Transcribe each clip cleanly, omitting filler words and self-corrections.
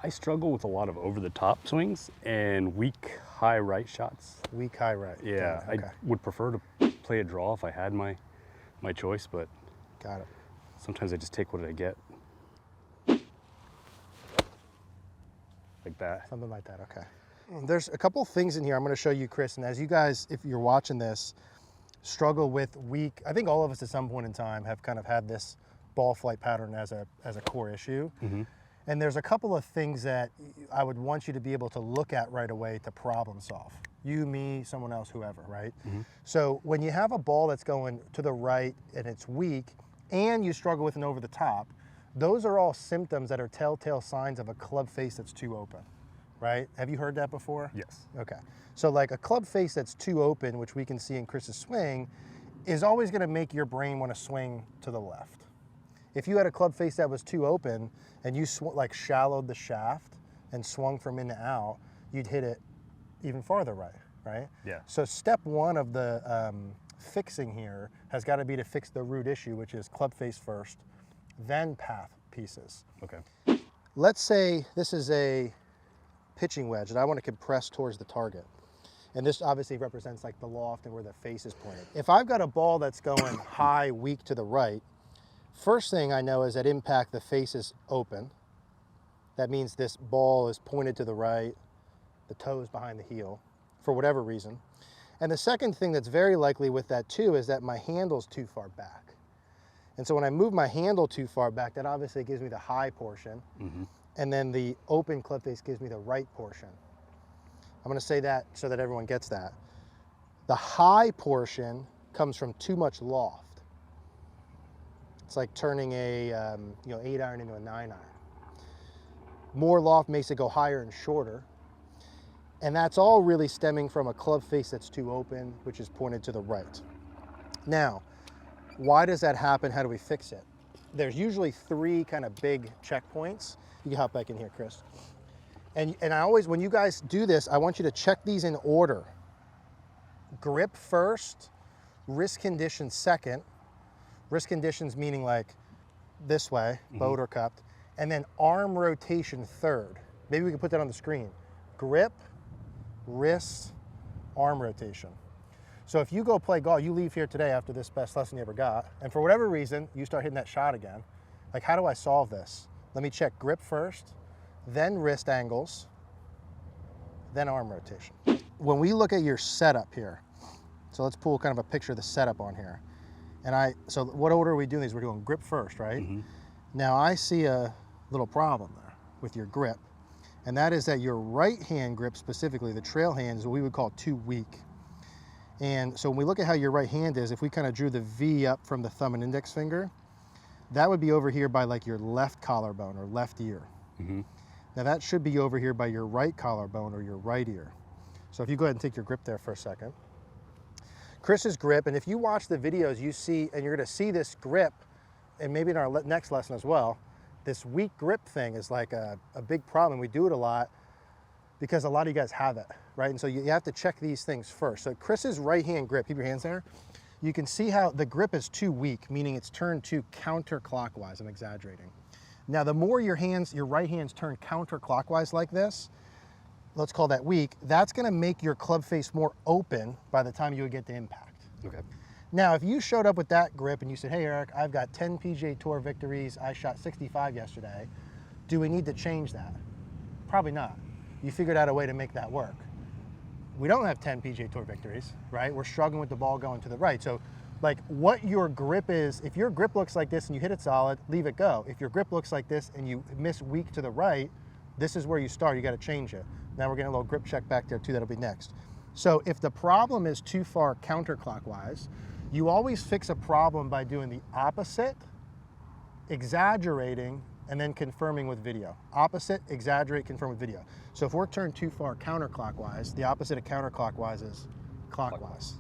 I struggle with a lot of over-the-top swings and weak high right shots. Weak high right. Yeah, Okay. I would prefer to play a draw if I had my choice, but Got it. sometimes I just take what I get. Like that. Something like that, okay. There's a couple things in here I'm going to show you, Chris, and as you guys, if you're watching this, struggle with weak, I think all of us at some point in time have kind of had this ball flight pattern as a core issue. Mm-hmm. And there's a couple of things that I would want you to be able to look at right away to problem solve. You, me, someone else, whoever, right? Mm-hmm. So when you have a ball that's going to the right and it's weak and you struggle with an over the top, those are all symptoms that are telltale signs of a club face that's too open, right? Have you heard that before? Yes. Okay. So like a club face that's too open, which we can see in Chris's swing, is always going to make your brain want to swing to the left. If you had a club face that was too open and you like shallowed the shaft and swung from in to out, you'd hit it even farther right? Yeah. So step one of the fixing here has got to be to fix the root issue, which is club face first, then path pieces. Okay. Let's say this is a pitching wedge that I want to compress towards the target. And this obviously represents like the loft and where the face is pointed. If I've got a ball that's going high, weak to the right, first thing I know is at impact, the face is open. That means this ball is pointed to the right, the toe is behind the heel, for whatever reason. And the second thing that's very likely with that too is that my handle's too far back. And so when I move my handle too far back, that obviously gives me the high portion. Mm-hmm. And then the open club face gives me the right portion. I'm gonna say that so that everyone gets that. The high portion comes from too much loft. It's like turning a 8-iron into a 9-iron. More loft makes it go higher and shorter. And that's all really stemming from a club face that's too open, which is pointed to the right. Now, why does that happen? How do we fix it? There's usually 3 kind of big checkpoints. You can hop back in here, Chris. And I always, when you guys do this, I want you to check these in order. Grip first, wrist conditions second. Wrist conditions meaning like this way, bowed or cupped. And then arm rotation third. Maybe we can put that on the screen. Grip, wrist, arm rotation. So if you go play golf, you leave here today after this best lesson you ever got, and for whatever reason, you start hitting that shot again. Like, how do I solve this? Let me check grip first, then wrist angles, then arm rotation. When we look at your setup here, so let's pull kind of a picture of the setup on here. And so what order are we doing these? We're doing grip first, right? Mm-hmm. Now I see a little problem there with your grip, and that is that your right hand grip, specifically the trail hand, is what we would call too weak. And so when we look at how your right hand is, if we kind of drew the V up from the thumb and index finger, that would be over here by like your left collarbone or left ear. Mm-hmm. Now that should be over here by your right collarbone or your right ear. So if you go ahead and take your grip there for a second. Chris's grip, and if you watch the videos you see, and you're gonna see this grip, and maybe in our next lesson as well, this weak grip thing is like a big problem. We do it a lot because a lot of you guys have it, right? And so you have to check these things first. So Chris's right hand grip, keep your hands there. You can see how the grip is too weak, meaning it's turned too counterclockwise. I'm exaggerating. Now, the more your right hands turn counterclockwise like this, let's call that weak, that's gonna make your club face more open by the time you would get to impact. Okay. Now, if you showed up with that grip and you said, hey, Eric, I've got 10 PGA Tour victories, I shot 65 yesterday, do we need to change that? Probably not. You figured out a way to make that work. We don't have 10 PGA Tour victories, right? We're struggling with the ball going to the right. So like what your grip is, if your grip looks like this and you hit it solid, leave it go. If your grip looks like this and you miss weak to the right, this is where you start, you gotta change it. Now we're getting a little grip check back there too, that'll be next. So if the problem is too far counterclockwise, you always fix a problem by doing the opposite, exaggerating, and then confirming with video. Opposite, exaggerate, confirm with video. So if we're turned too far counterclockwise, the opposite of counterclockwise is clockwise.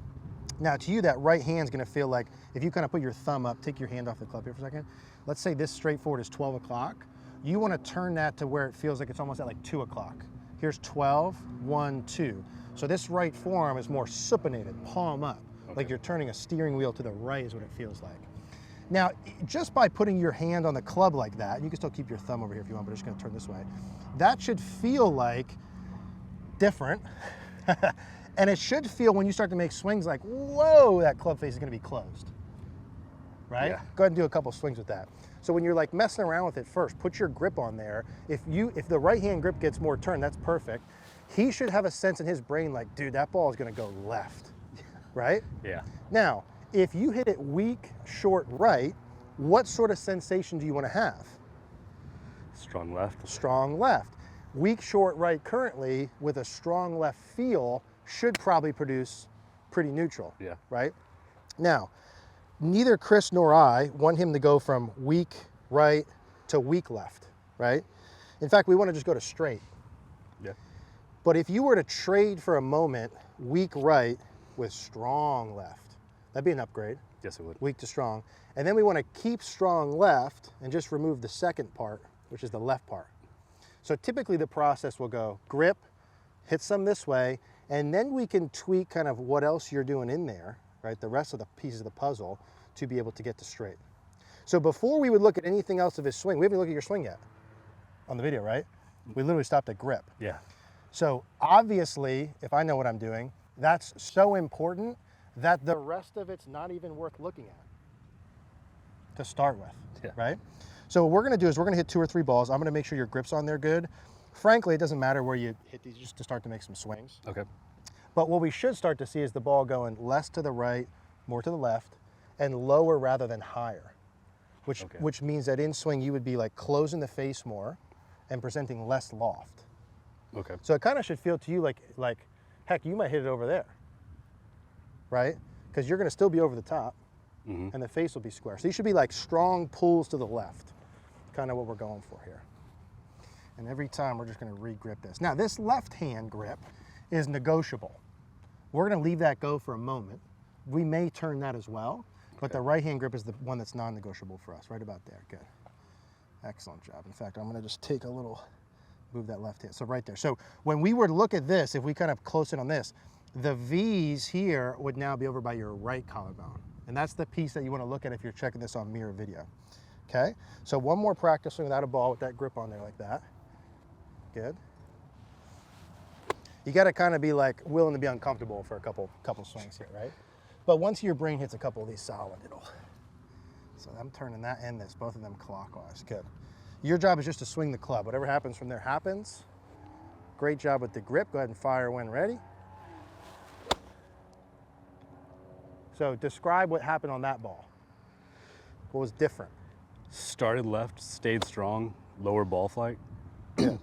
Now to you, that right hand's gonna feel like, if you kind of put your thumb up, take your hand off the club here for a second. Let's say this straightforward is 12 o'clock. You wanna turn that to where it feels like it's almost at like 2 o'clock. Here's 12, 1, 2. So this right forearm is more supinated, palm up, okay. Like you're turning a steering wheel to the right is what it feels like. Now, just by putting your hand on the club like that, you can still keep your thumb over here if you want, but I'm just gonna turn this way. That should feel like different. And it should feel when you start to make swings like, whoa, that club face is gonna be closed, right? Yeah. Go ahead and do a couple swings with that. So when you're like messing around with it first, put your grip on there. If the right hand grip gets more turn, that's perfect. He should have a sense in his brain like, dude, that ball is gonna go left, right? Yeah. Now, if you hit it weak, short right, what sort of sensation do you wanna have? Strong left. Strong left. Weak, short right currently with a strong left feel should probably produce pretty neutral, Yeah. right? Now, neither Chris nor I want him to go from weak right to weak left, right? In fact, we want to just go to straight. Yeah. But if you were to trade for a moment weak right with strong left, that'd be an upgrade, Yes, it would. weak to strong. And then we want to keep strong left and just remove the second part, which is the left part. So typically the process will go grip, hit some this way, and then we can tweak kind of what else you're doing in there, right? The rest of the pieces of the puzzle to be able to get to straight. So before we would look at anything else of his swing, we haven't looked at your swing yet on the video, right? We literally stopped at grip. Yeah. So obviously, if I know what I'm doing, that's so important that the rest of it's not even worth looking at to start with, Yeah. right? So what we're gonna do is we're gonna hit 2 or 3 balls. I'm gonna make sure your grip's on there good. Frankly, it doesn't matter where you hit these just to start to make some swings. Okay. But what we should start to see is the ball going less to the right, more to the left, and lower rather than higher, which means that in swing you would be like closing the face more and presenting less loft. Okay. So it kind of should feel to you like, heck, you might hit it over there, right? Because you're gonna still be over the top and the face will be square. So you should be like strong pulls to the left, kind of what we're going for here. And every time we're just gonna re-grip this. Now this left hand grip is negotiable. We're gonna leave that go for a moment. We may turn that as well, but the right hand grip is the one that's non-negotiable for us, right about there, good. Excellent job. In fact, I'm gonna just take a little, move that left hand, so right there. So when we were to look at this, if we kind of close in on this, the V's here would now be over by your right collarbone. And that's the piece that you wanna look at if you're checking this on mirror video, okay? So one more practice swing without a ball with that grip on there like that. Good. You got to kind of be like willing to be uncomfortable for a couple swings here, right? But once your brain hits a couple of these solid, it'll. So I'm turning that and this, both of them clockwise. Good. Your job is just to swing the club. Whatever happens from there happens. Great job with the grip. Go ahead and fire when ready. So describe what happened on that ball. What was different? Started left, stayed strong, lower ball flight. Yeah.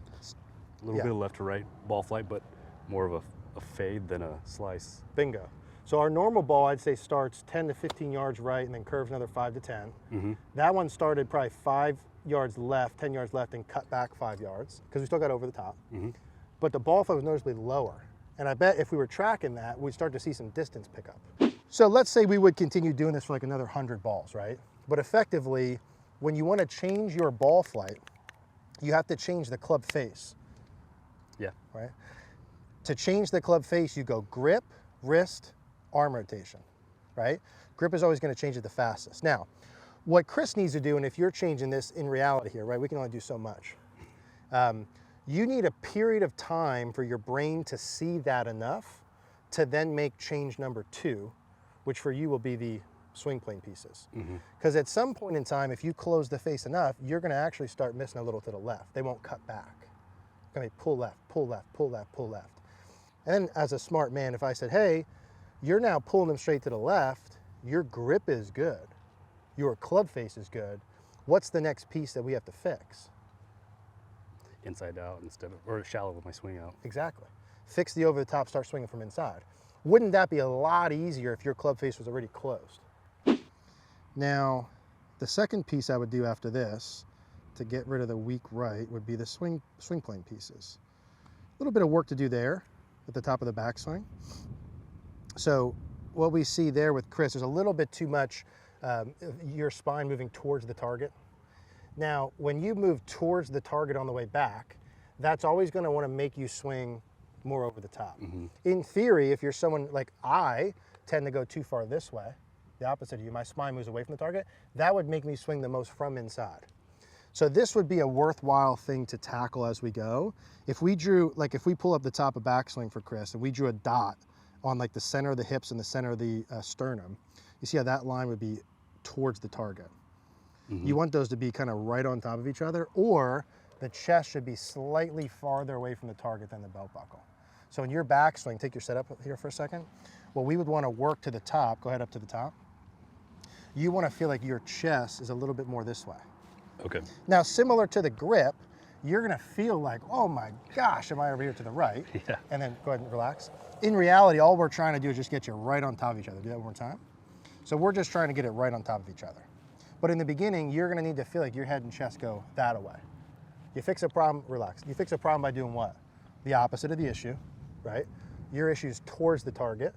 A little bit of left to right ball flight, but more of a fade than a slice. Bingo. So our normal ball, I'd say, starts 10 to 15 yards right and then curves another 5 to 10. That one started probably 5 yards left, 10 yards left, and cut back 5 yards because we still got over the top. But the ball flight was noticeably lower. And I bet if we were tracking that, we'd start to see some distance pick up. So let's say we would continue doing this for like another 100 balls, right? But effectively, when you want to change your ball flight, you have to change the club face. Yeah. Right? To change the club face, you go grip, wrist, arm rotation, right? Grip is always going to change it the fastest. Now, what Chris needs to do, and if you're changing this in reality here, right, we can only do so much. You need a period of time for your brain to see that enough to then make change number 2, which for you will be the swing plane pieces. Because at some point in time, if you close the face enough, you're going to actually start missing a little to the left. They won't cut back. It's going to be pull left, pull left, pull left, pull left. And then as a smart man, if I said, hey, you're now pulling them straight to the left, your grip is good, your club face is good, what's the next piece that we have to fix? Inside out instead of, or shallow with my swing out. Exactly. Fix the over the top, start swinging from inside. Wouldn't that be a lot easier if your club face was already closed? Now, the second piece I would do after this to get rid of the weak right would be the swing plane pieces. A little bit of work to do there at the top of the backswing. So what we see there with Chris, there's a little bit too much your spine moving towards the target. Now, when you move towards the target on the way back, that's always going to want to make you swing more over the top. In theory, if you're someone like I tend to go too far this way, the opposite of you. My spine moves away from the target. That would make me swing the most from inside. So this would be a worthwhile thing to tackle as we go. If we drew, like if we pull up the top of backswing for Chris and we drew a dot on like the center of the hips and the center of the sternum, you see how that line would be towards the target. You want those to be kind of right on top of each other, or the chest should be slightly farther away from the target than the belt buckle. So in your backswing, take your setup here for a second. Well, we would want to work to the top. Go ahead up to the top. You want to feel like your chest is a little bit more this way. Okay. Now, similar to the grip, you're gonna feel like, oh my gosh, am I over here to the right? Yeah. And then go ahead and relax. In reality, all we're trying to do is just get you right on top of each other. Do that one more time. So we're just trying to get it right on top of each other. But in the beginning, you're gonna need to feel like your head and chest go that way. You fix a problem, relax. You fix a problem by doing what? The opposite of the issue, right? Your issue is towards the target.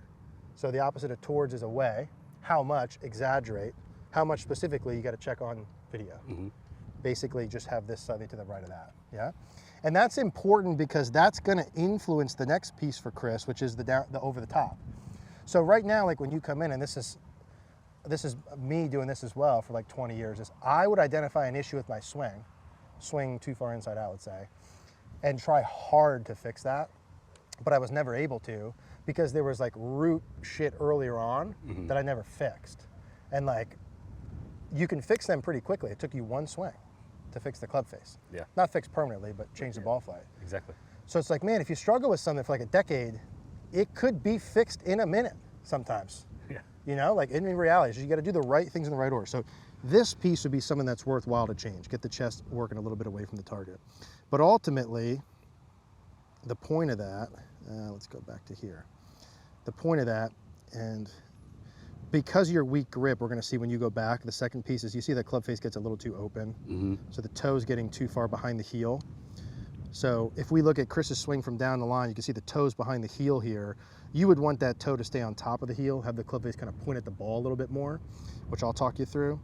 So the opposite of towards is away. How much? Exaggerate. How much specifically, you gotta check on video. Basically just have this slightly to the right of that, yeah? And that's important because that's gonna influence the next piece for Chris, which is the over the top. So right now, like when you come in, and this is me doing this as well for like 20 years, is I would identify an issue with my swing too far inside out, let's say, and try hard to fix that, but I was never able to because there was like root shit earlier on that I never fixed. And like, you can fix them pretty quickly. It took you one swing to fix the club face. Yeah. Not fix permanently, but change the ball flight. Exactly. So it's like, man, if you struggle with something for like a decade, it could be fixed in a minute sometimes. Yeah. You know, like in reality, so you got to do the right things in the right order. So this piece would be something that's worthwhile to change. Get the chest working a little bit away from the target. But ultimately, the point of that, let's go back to here. The point of that, and because of your weak grip, we're going to see when you go back, the second piece is you see that club face gets a little too open. So the toe's getting too far behind the heel. So if we look at Chris's swing from down the line, you can see the toes behind the heel here. You would want that toe to stay on top of the heel, have the club face kind of point at the ball a little bit more, which I'll talk you through.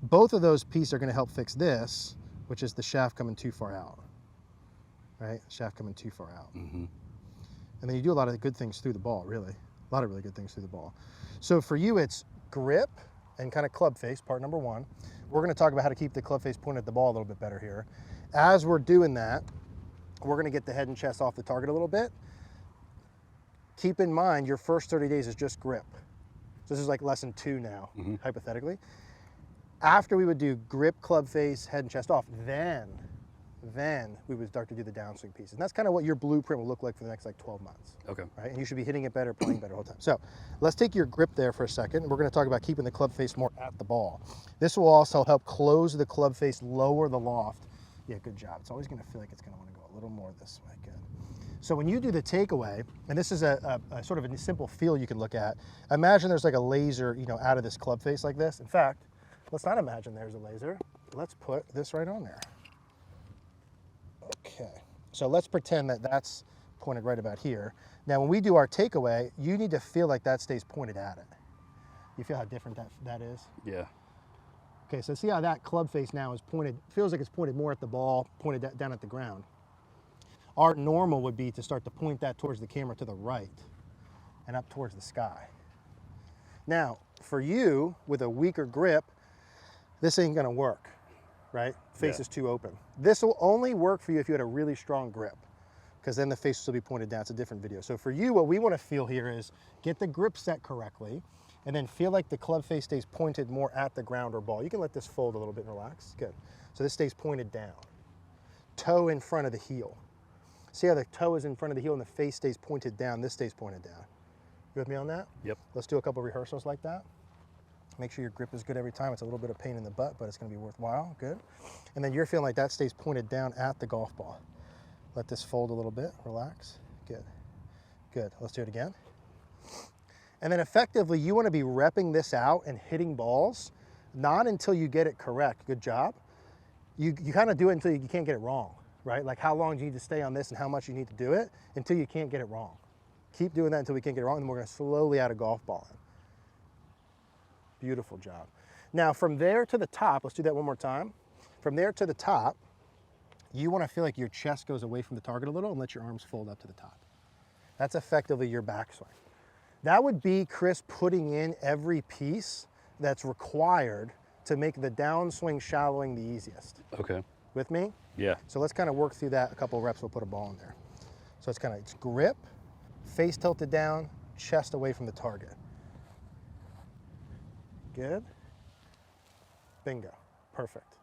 Both of those pieces are going to help fix this, which is the shaft coming too far out, right? Shaft coming too far out. And then you do a lot of good things through the ball, really. A lot of really good things through the ball. So for you, it's grip and kind of club face, part number one. We're going to talk about how to keep the club face pointed at the ball a little bit better here. As we're doing that, we're going to get the head and chest off the target a little bit. Keep in mind, your first 30 days is just grip. So this is like lesson 2 now, hypothetically. After we would do grip, club face, head and chest off, then we would start to do the downswing pieces. And that's kind of what your blueprint will look like for the next like 12 months. Okay. Right? And you should be hitting it better, playing better all the time. So let's take your grip there for a second. We're going to talk about keeping the club face more at the ball. This will also help close the club face, lower the loft. Yeah, good job. It's always going to feel like it's going to want to go a little more this way. Good. So when you do the takeaway, and this is a sort of a simple feel you can look at, imagine there's like a laser, you know, out of this club face like this. In fact, let's not imagine there's a laser. Let's put this right on there. Okay, so let's pretend that that's pointed right about here. Now, when we do our takeaway, you need to feel like that stays pointed at it. You feel how different that is? Yeah. Okay, so see how that club face now is pointed, feels like it's pointed more at the ball, pointed down at the ground. Our normal would be to start to point that towards the camera to the right and up towards the sky. Now, for you, with a weaker grip, this ain't gonna work, right? Face is too open. This will only work for you if you had a really strong grip, because then the face will still be pointed down. It's a different video. So for you, what we want to feel here is get the grip set correctly, and then feel like the club face stays pointed more at the ground or ball. You can let this fold a little bit and relax. Good. So this stays pointed down. Toe in front of the heel. See how the toe is in front of the heel and the face stays pointed down. This stays pointed down. You with me on that? Yep. Let's do a couple rehearsals like that. Make sure your grip is good every time. It's a little bit of pain in the butt, but it's going to be worthwhile. Good. And then you're feeling like that stays pointed down at the golf ball. Let this fold a little bit. Relax. Good. Good. Let's do it again. And then effectively, you want to be repping this out and hitting balls, not until you get it correct. Good job. You kind of do it until you can't get it wrong, right? Like how long do you need to stay on this and how much you need to do it until you can't get it wrong. Keep doing that until we can't get it wrong, and then we're going to slowly add a golf ball in. Beautiful job. Now from there to the top, let's do that one more time. From there to the top, you want to feel like your chest goes away from the target a little and let your arms fold up to the top. That's effectively your backswing. That would be Chris putting in every piece that's required to make the downswing shallowing the easiest. Okay. With me? Yeah. So let's kind of work through that. A couple of reps, we'll put a ball in there. So it's kind of, it's grip, face tilted down, chest away from the target. Good. Bingo. Perfect.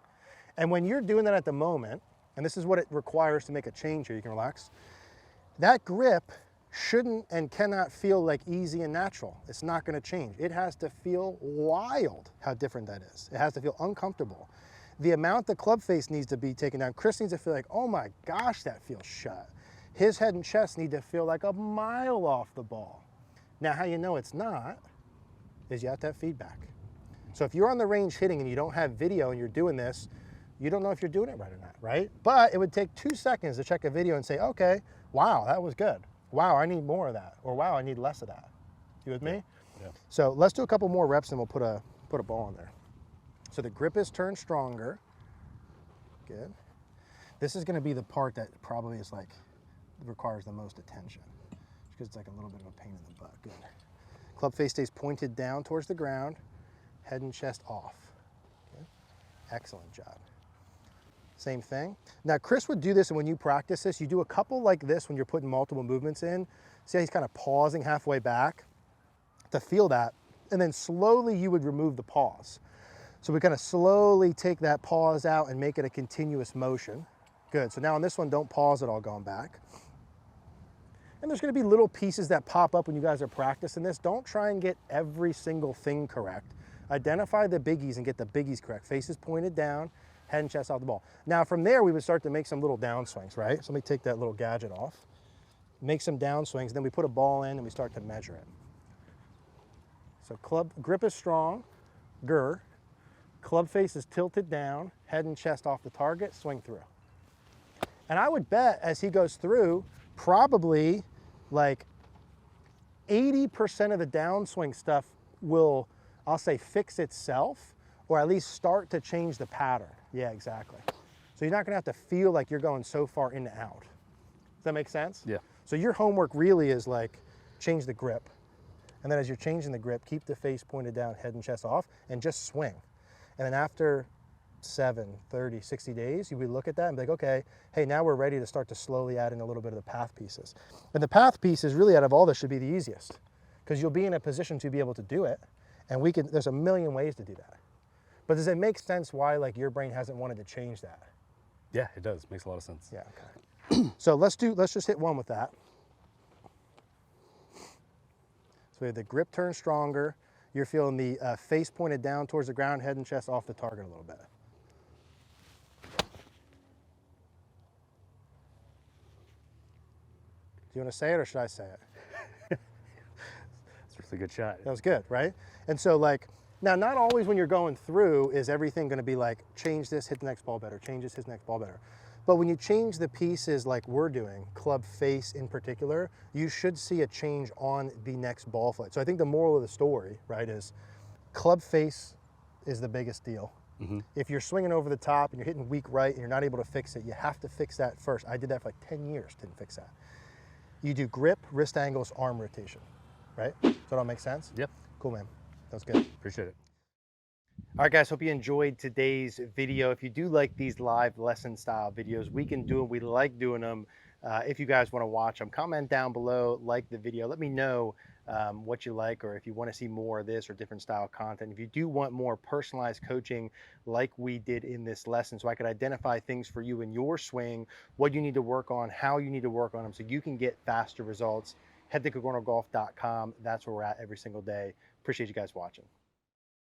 And when you're doing that at the moment, and this is what it requires to make a change here, you can relax, that grip shouldn't and cannot feel like easy and natural. It's not going to change. It has to feel wild how different that is. It has to feel uncomfortable. The amount the club face needs to be taken down, Chris needs to feel like, oh my gosh, that feels shut. His head and chest need to feel like a mile off the ball. Now, how you know it's not is you have to have feedback. So if you're on the range hitting and you don't have video and you're doing this, you don't know if you're doing it right or not, right? But it would take 2 seconds to check a video and say, okay, wow, that was good. Wow, I need more of that. Or wow, I need less of that. You with me? Yeah. So let's do a couple more reps and we'll put a ball in there. So the grip is turned stronger. Good. This is gonna be the part that probably is like, requires the most attention because it's like a little bit of a pain in the butt. Good. Club face stays pointed down towards the ground, head and chest off. Good. Excellent job. Same thing. Now Chris would do this, and when you practice this, you do a couple like this when you're putting multiple movements in. See how he's kind of pausing halfway back to feel that, and then slowly you would remove the pause. So we kind of slowly take that pause out and make it a continuous motion. Good, so now on this one, don't pause at all going back. And there's gonna be little pieces that pop up when you guys are practicing this. Don't try and get every single thing correct. Identify the biggies and get the biggies correct. Faces pointed down, head and chest off the ball. Now from there, we would start to make some little downswings, right? So let me take that little gadget off. Make some downswings, and then we put a ball in and we start to measure it. So club grip is strong, club face is tilted down, head and chest off the target, swing through. And I would bet as he goes through, probably like 80% of the downswing stuff will, I'll say, fix itself, or at least start to change the pattern. Yeah, exactly. So you're not gonna have to feel like you're going so far in and out. Does that make sense? Yeah. So your homework really is like, change the grip. And then as you're changing the grip, keep the face pointed down, head and chest off, and just swing. And then after 7, 30, 60 days, you would look at that and be like, okay, hey, now we're ready to start to slowly add in a little bit of the path pieces. And the path pieces really out of all this should be the easiest, because you'll be in a position to be able to do it. And there's a million ways to do that. But does it make sense why like your brain hasn't wanted to change that? Yeah, it does. Makes a lot of sense. Yeah, okay. So let's just hit one with that. So we have the grip turn stronger. You're feeling the face pointed down towards the ground, head and chest off the target a little bit. Do you want to say it or should I say it? It's a really good shot. That was good, right? And so like, now not always when you're going through is everything going to be like, change this, hit the next ball better, change this, hit the next ball better. But when you change the pieces like we're doing, club face in particular, you should see a change on the next ball flight. So I think the moral of the story, right, is club face is the biggest deal. Mm-hmm. If you're swinging over the top and you're hitting weak right and you're not able to fix it, you have to fix that first. I did that for like 10 years, didn't fix that. You do grip, wrist angles, arm rotation, right? Does that all make sense? Yep. Cool, man. That was good. Appreciate it. All right, guys, hope you enjoyed today's video. If you do like these live lesson style videos, we can do them. We like doing them. If you guys want to watch them, comment down below, like the video. Let me know what you like, or if you want to see more of this or different style content. If you do want more personalized coaching like we did in this lesson, so I could identify things for you in your swing, what you need to work on, how you need to work on them so you can get faster results, head to cogornogolf.com. That's where we're at every single day. Appreciate you guys watching.